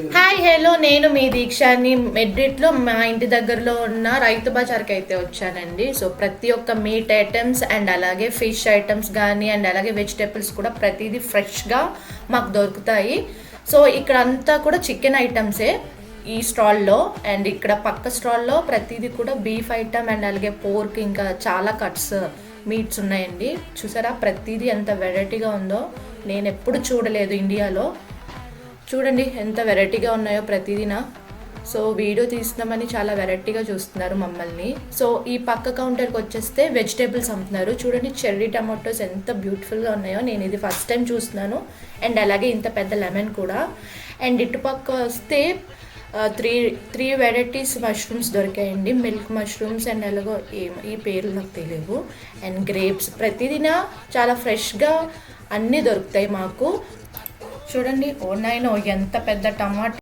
Hi hello, నేను మీ దీక్షాని. మెడ్రిడ్లో మా ఇంటి దగ్గరలో ఉన్న రైతు బజార్కి అయితే వచ్చానండి. సో ప్రతి ఒక్క మీట్ ఐటమ్స్ అండ్ అలాగే ఫిష్ ఐటమ్స్ కానీ అండ్ అలాగే వెజిటేబుల్స్ కూడా ప్రతిదీ ఫ్రెష్గా మాకు దొరుకుతాయి. సో ఇక్కడ అంతా కూడా చికెన్ ఐటమ్సే ఈ స్టాల్లో. అండ్ ఇక్కడ పక్క స్టాల్లో ప్రతిదీ కూడా బీఫ్ ఐటమ్ అండ్ అలాగే పోర్క్ ఇంకా చాలా కట్స్ మీట్స్ ఉన్నాయండి. చూసారా ప్రతిదీ ఎంత వెరైటీగా ఉందో, నేను ఎప్పుడు చూడలేదు ఇండియాలో. చూడండి ఎంత వెరైటీగా ఉన్నాయో ప్రతిదిన. సో వీడియో తీస్తున్నామని చాలా వెరైటీగా చూస్తున్నారు మమ్మల్ని. సో ఈ పక్క కౌంటర్కి వచ్చేస్తే వెజిటేబుల్స్ అమ్ముతున్నారు. చూడండి చెర్రీ టమాటోస్ ఎంత బ్యూటిఫుల్గా ఉన్నాయో, నేను ఇది ఫస్ట్ టైం చూస్తున్నాను. అండ్ అలాగే ఇంత పెద్ద లెమన్ కూడా. అండ్ ఇటుపక్క వస్తే త్రీ వెరైటీస్ మష్రూమ్స్ దొరికాయండి. మిల్క్ మష్రూమ్స్ అండ్ అలాగో ఈ పేర్లు నాకు తెలియవు. అండ్ గ్రేప్స్ ప్రతిదిన చాలా ఫ్రెష్గా అన్నీ దొరుకుతాయి మాకు. చూడండి ఓ నాయనో ఎంత పెద్ద టమాటా.